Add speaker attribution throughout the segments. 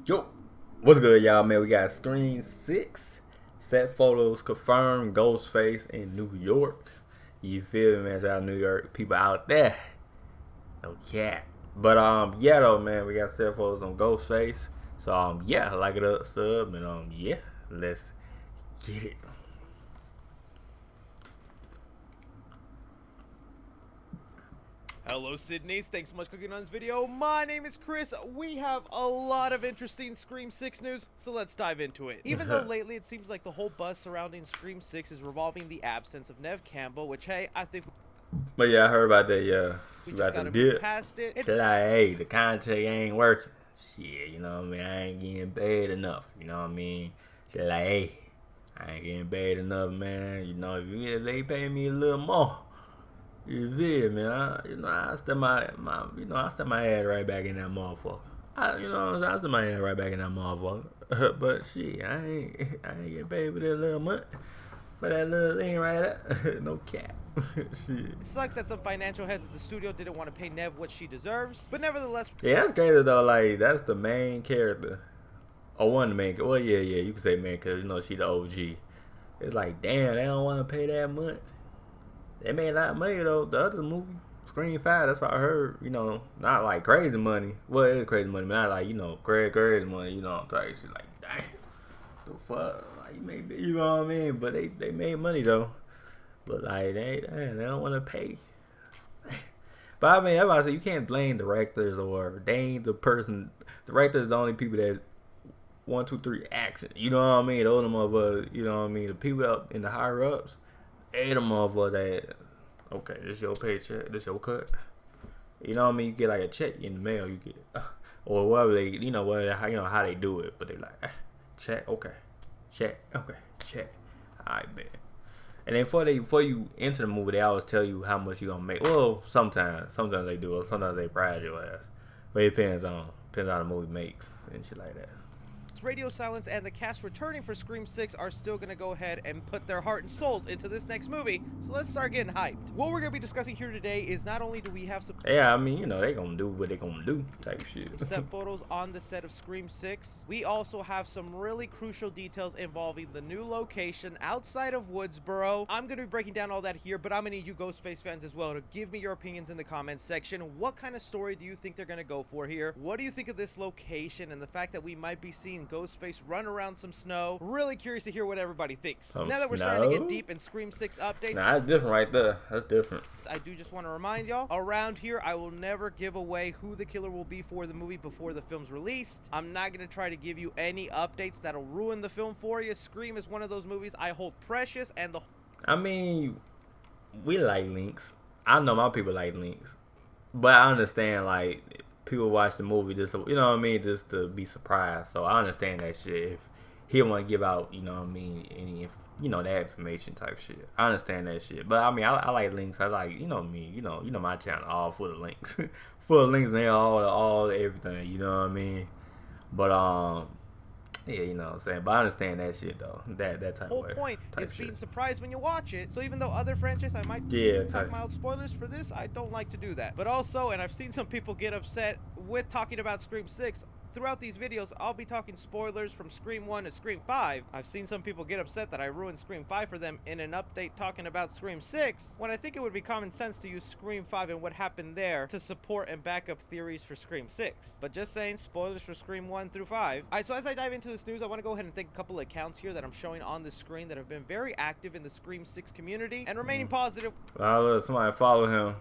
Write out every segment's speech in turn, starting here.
Speaker 1: Yo, what's good, y'all, man? We got Scream 6 set photos confirmed. Ghostface in New York. You feel me, man? Shout out New York people out there. No cat. But yeah though, man, we got set photos on Ghostface. So yeah, like it up, sub, and yeah, let's get it.
Speaker 2: Hello Sydney, thanks so much for clicking on this video. My name is Chris. We have a lot of interesting Scream 6 news, so let's dive into it. Even though lately it seems like the whole buzz surrounding Scream 6 is revolving the absence of Neve Campbell, which hey, I think
Speaker 1: But yeah, I heard about that, yeah.
Speaker 2: we just gotta move past it.
Speaker 1: It's like, hey, the contract ain't working. Shit, you know what I mean? I ain't getting paid enough, you know what I mean? Shit like, hey, I ain't getting paid enough, man. You know, if they pay me a little more, you feel me? I step my head right back in that motherfucker. I step my head right back in that motherfucker. But shit, I ain't getting paid for that little month. But that little thing right there, no cap. Shit.
Speaker 2: It sucks that some financial heads at the studio didn't want to pay Neve what she deserves, but nevertheless.
Speaker 1: Yeah, that's crazy though. Like, that's the main character. Or one of the main. Well, yeah, you can say main because you know she the OG. It's like, damn, they don't want to pay that much. They made a lot of money though. The other movie, Scream 5, that's what I heard. You know, not like crazy money. Well, it is crazy money, but not like, you know, crazy money. You know what I'm talking shit. Like, dang, the fuck, like you know what I mean? But they made money though. But like they don't want to pay. But I mean, that's why I say you can't blame directors or they ain't the person. Directors is the only people that 1, 2, 3 action. You know what I mean? Those motherfuckers. You know what I mean? The people up in the higher ups. Hey, the motherfucker that, okay, this your paycheck, this your cut. You know what I mean? You get like a check in the mail, you get it. Or whatever they, you know, how they do it. But they like, check, okay, check, okay, check. Alright, bet. And then before you enter the movie, they always tell you how much you gonna make. Well, sometimes they do, or sometimes they prize your ass. But it depends on how the movie makes and shit like that.
Speaker 2: Radio silence and the cast returning for Scream 6 are still going to go ahead and put their heart and souls into this next movie, so let's start getting hyped. What we're going to be discussing here today is not only do we have some
Speaker 1: I mean, you know, they going to do what they going to do type shit.
Speaker 2: set photos on the set of Scream 6, we also have some really crucial details involving the new location outside of Woodsboro. I'm going to be breaking down all that here, but I'm going to need you Ghostface fans as well to give me your opinions in the comments section. What kind of story do you think they're going to go for here? What do you think of this location and the fact that we might be seeing Ghostface run around some snow? Really curious to hear what everybody thinks. Now that we're starting to get deep in Scream 6 updates.
Speaker 1: Nah, that's different right there. That's different.
Speaker 2: I do just want to remind y'all, around here, I will never give away who the killer will be for the movie before the film's released. I'm not going to try to give you any updates that'll ruin the film for you. Scream is one of those movies I hold precious, and
Speaker 1: I mean, we like links. I know my people like links. But I understand, like, people watch the movie just, you know what I mean, just to be surprised. So I understand that shit. If he want to give out, you know what I mean, any, you know, that information type shit. I understand that shit. But I mean, I like links. I like, you know me, you know my channel all full of links, full of links and all everything. You know what I mean? But yeah, you know what I'm saying. But I understand that shit though. That type
Speaker 2: whole
Speaker 1: of
Speaker 2: point is
Speaker 1: shit.
Speaker 2: being surprised when you watch it. So even though other franchises I might talk mild spoilers for this, I don't like to do that. But also, and I've seen some people get upset with talking about Scream 6. Throughout these videos, I'll be talking spoilers from Scream 1 to Scream 5. I've seen some people get upset that I ruined Scream 5 for them in an update talking about Scream 6, when I think it would be common sense to use Scream 5 and what happened there to support and back up theories for Scream 6. But just saying, spoilers for Scream 1 through 5. Alright, so as I dive into this news, I want to go ahead and thank a couple of accounts here that I'm showing on the screen that have been very active in the Scream 6 community and remaining positive.
Speaker 1: Somebody follow him.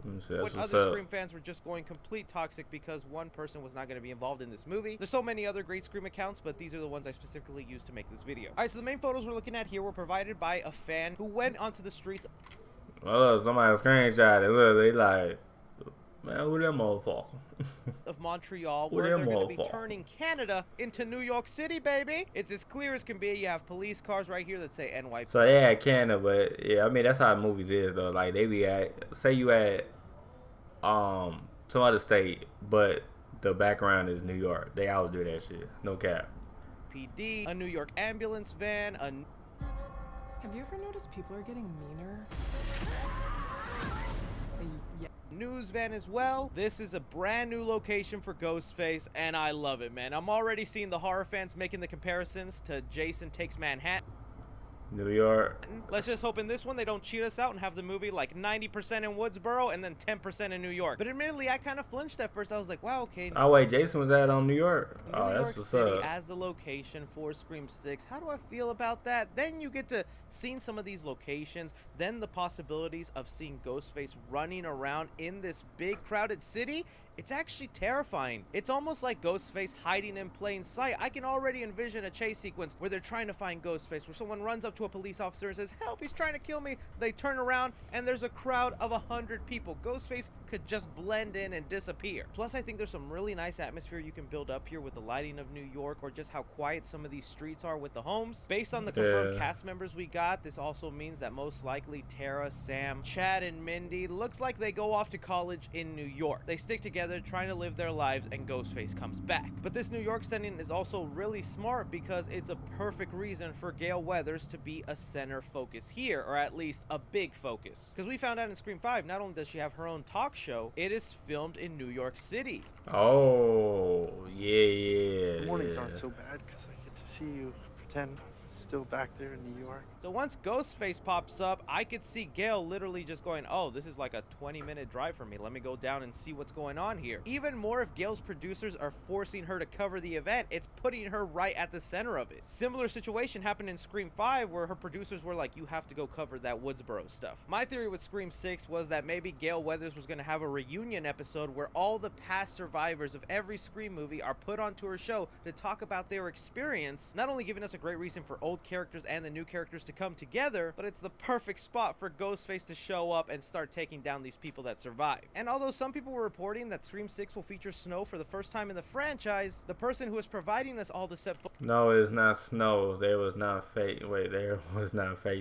Speaker 2: When other Scream fans were just going complete toxic because one person was not going to be involved in this movie. There's so many other great Scream accounts, but these are the ones I specifically used to make this video. Alright, so the main photos we're looking at here were provided by a fan who went onto the streets.
Speaker 1: Oh, somebody screenshot it. Look, they like, man, who that motherfucker?
Speaker 2: Of Montreal, where they're going to be turning Canada into New York City, baby. It's as clear as can be. You have police cars right here that say NY.
Speaker 1: So they had Canada, but yeah, I mean that's how movies is though. Like they be at, say you at some other state, but the background is New York. They always do that shit. No cap.
Speaker 2: PD, a New York ambulance van,
Speaker 3: Have you ever noticed people are getting meaner?
Speaker 2: news van as well. This is a brand new location for Ghostface, and I love it, man. I'm already seeing the horror fans making the comparisons to Jason Takes Manhattan.
Speaker 1: New York.
Speaker 2: Let's just hope in this one they don't cheat us out and have the movie like 90% in Woodsboro and then 10% in New York. But admittedly, I kind of flinched at first. I was like, wow, okay.
Speaker 1: Oh wait, Jason was at on New York. Oh,
Speaker 2: New
Speaker 1: that's
Speaker 2: York
Speaker 1: what's
Speaker 2: City
Speaker 1: up.
Speaker 2: as the location for Scream 6. How do I feel about that? Then you get to seeing some of these locations, then the possibilities of seeing Ghostface running around in this big crowded city. It's actually terrifying. It's almost like Ghostface hiding in plain sight. I can already envision a chase sequence where they're trying to find Ghostface, where someone runs up to a police officer and says, help, he's trying to kill me. They turn around and there's a crowd of 100 people. Ghostface could just blend in and disappear. Plus, I think there's some really nice atmosphere you can build up here with the lighting of New York, or just how quiet some of these streets are with the homes. Based on the confirmed cast members we got, this also means that most likely Tara, Sam, Chad, and Mindy looks like they go off to college in New York. They stick together trying to live their lives, and Ghostface comes back. But this New York setting is also really smart because it's a perfect reason for Gale Weathers to be a center focus here, or at least a big focus. Because we found out in Scream 5, not only does she have her own talk show, it is filmed in New York City.
Speaker 1: Oh, yeah.
Speaker 3: The mornings aren't so bad because I get to see you pretend still back there in New York.
Speaker 2: So once Ghostface pops up, I could see Gale literally just going, oh, this is like a 20-minute drive for me. Let me go down and see what's going on here. Even more, if Gale's producers are forcing her to cover the event, it's putting her right at the center of it. Similar situation happened in Scream 5 where her producers were like, you have to go cover that Woodsboro stuff. My theory with Scream 6 was that maybe Gale Weathers was going to have a reunion episode where all the past survivors of every Scream movie are put onto her show to talk about their experience, not only giving us a great reason for old characters and the new characters to come together, but it's the perfect spot for Ghostface to show up and start taking down these people that survived. And although some people were reporting that Scream 6 will feature Snow for the first time in the franchise, the person who is providing us all the set...
Speaker 1: No, it's not Snow. There was not fake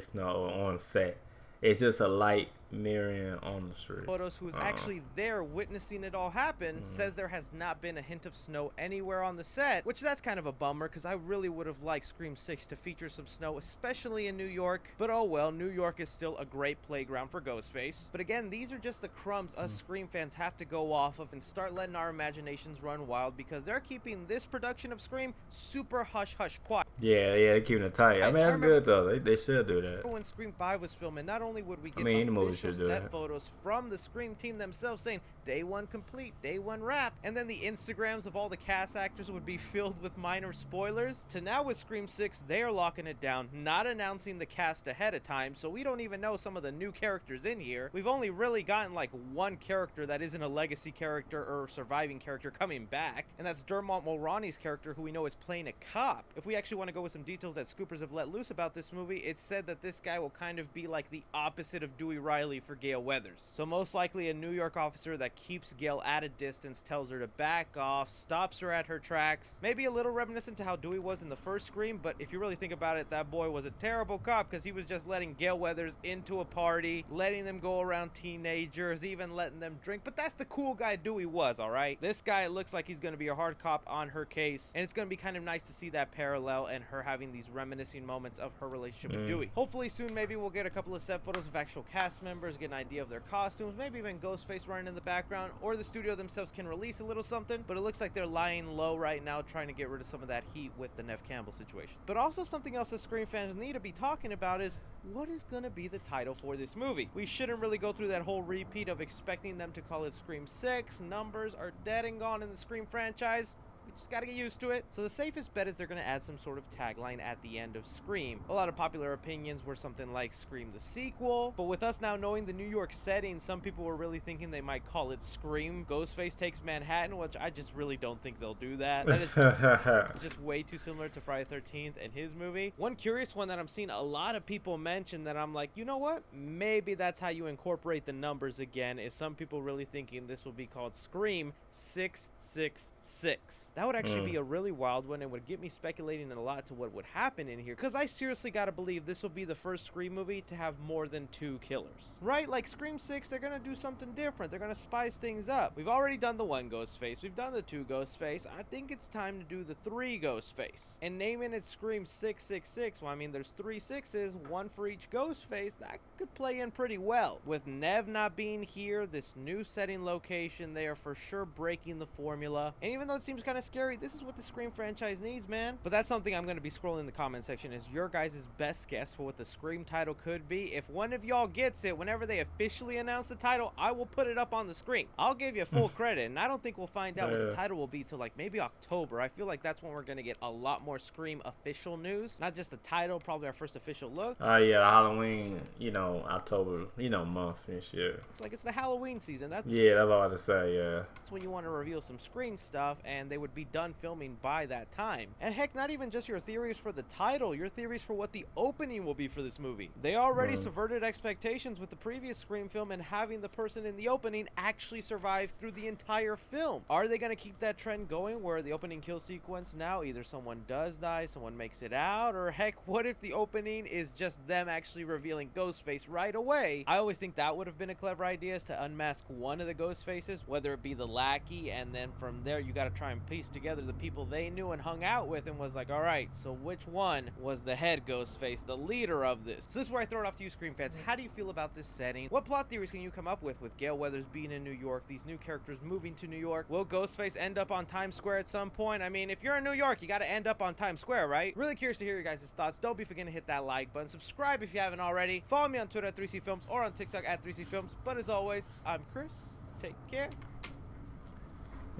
Speaker 1: Snow on set. It's just a light mirroring on the street.
Speaker 2: Photos, who is actually there witnessing it all happen, says there has not been a hint of snow anywhere on the set, which that's kind of a bummer because I really would have liked Scream 6 to feature some snow, especially in New York. But oh well, New York is still a great playground for Ghostface. But again, these are just the crumbs us Scream fans have to go off of and start letting our imaginations run wild, because they're keeping this production of Scream super hush-hush quiet.
Speaker 1: Yeah, they're keeping it tight. I mean, that's good though. They should do that.
Speaker 2: When Scream 5 was filming, not only would we get official
Speaker 1: should
Speaker 2: set photos from the Scream team themselves saying day one complete, day one wrap, and then the Instagrams of all the cast actors would be filled with minor spoilers, to now with Scream 6, they are locking it down, not announcing the cast ahead of time, so we don't even know some of the new characters in here. We've only really gotten like one character that isn't a legacy character or surviving character coming back, and that's Dermot Mulroney's character, who we know is playing a cop. If we actually want to go with some details that Scoopers have let loose about this movie, it's said that this guy will kind of be like the opposite of Dewey Riley for Gale Weathers. So most likely a New York officer that keeps Gale at a distance, tells her to back off, stops her at her tracks. Maybe a little reminiscent to how Dewey was in the first Scream, but if you really think about it, that boy was a terrible cop because he was just letting Gale Weathers into a party, letting them go around teenagers, even letting them drink. But that's the cool guy Dewey was, alright? This guy looks like he's going to be a hard cop on her case, and it's going to be kind of nice to see that parallel and her having these reminiscing moments of her relationship with Dewey. Hopefully soon maybe we'll get a couple of set photos of actual cast members, get an idea of their costumes, maybe even Ghostface running in the background, or the studio themselves can release a little something, but it looks like they're lying low right now, trying to get rid of some of that heat with the Neve Campbell situation. But also something else that Scream fans need to be talking about is, what is going to be the title for this movie? We shouldn't really go through that whole repeat of expecting them to call it Scream 6. Numbers are dead and gone in the Scream franchise. We just gotta get used to it. So the safest bet is they're gonna add some sort of tagline at the end of Scream. A lot of popular opinions were something like Scream the sequel, but with us now knowing the New York setting, some people were really thinking they might call it Scream Ghostface Takes Manhattan, which I just really don't think they'll do that. It's just way too similar to Friday the 13th and his movie. One curious one that I'm seeing a lot of people mention that I'm like, you know what? Maybe that's how you incorporate the numbers again, is some people really thinking this will be called Scream 666. That would actually be a really wild one and would get me speculating a lot to what would happen in here, because I seriously gotta believe this will be the first Scream movie to have more than 2 killers, right? Like Scream 6, they're gonna do something different. They're gonna spice things up. We've already done the 1 Ghostface, we've done the 2 Ghostface. I think it's time to do the 3 Ghostface, and naming it Scream 666. Well, I mean, there's 3 6s, 1 for each Ghostface. That could play in pretty well. With Nev not being here, this new setting location, they are for sure breaking the formula. And even though it seems kind of scary, this is what the Scream franchise needs, man. But that's something I'm going to be scrolling in the comment section, is your guys' best guess for what the Scream title could be. If one of y'all gets it, whenever they officially announce the title, I will put it up on the screen. I'll give you full credit, and I don't think we'll find out what the title will be till like maybe October. I feel like that's when we're going to get a lot more Scream official news. Not just the title, probably our first official look.
Speaker 1: Yeah, Halloween, you know, October, you know, month and shit.
Speaker 2: It's like it's the Halloween season. That's
Speaker 1: all I have to say, yeah.
Speaker 2: That's when you want to reveal some Screen stuff, and they would be done filming by that time. And heck, not even just your theories for the title, your theories for what the opening will be for this movie. They already subverted expectations with the previous Scream film and having the person in the opening actually survive through the entire film. Are they going to keep that trend going where the opening kill sequence now, either someone does die, someone makes it out, or heck, what if the opening is just them actually revealing Ghostface right away? I always think that would have been a clever idea, is to unmask one of the ghost faces, whether it be the lackey, and then from there you got to try and piece together the people they knew and hung out with and was like, all right, so which one was the head ghost face, the leader of this? So this is where I throw it off to you, Scream fans. How do you feel about this setting? What plot theories can you come up with Gale Weathers being in New York, these new characters moving to New York? Will Ghostface end up on Times Square at some point? I mean, if you're in New York, you got to end up on Times Square, right? Really curious to hear your guys' thoughts. Don't be forgetting to hit that like button, subscribe if you haven't already, follow me on Twitter at 3CFilms or on TikTok at 3CFilms. But as always, I'm Chris. Take care.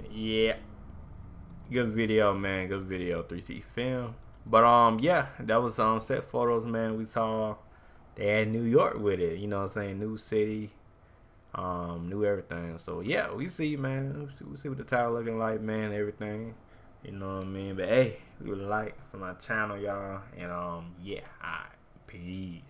Speaker 1: Yeah, good video, man. Good video, 3C Film. But yeah, that was set photos, man. We saw they had New York with it. You know what I'm saying? New city, new everything. So yeah, we see, man. We see what the title looking like, man. Everything. You know what I mean? But hey, leave a like to my channel, y'all. And yeah, alright, peace.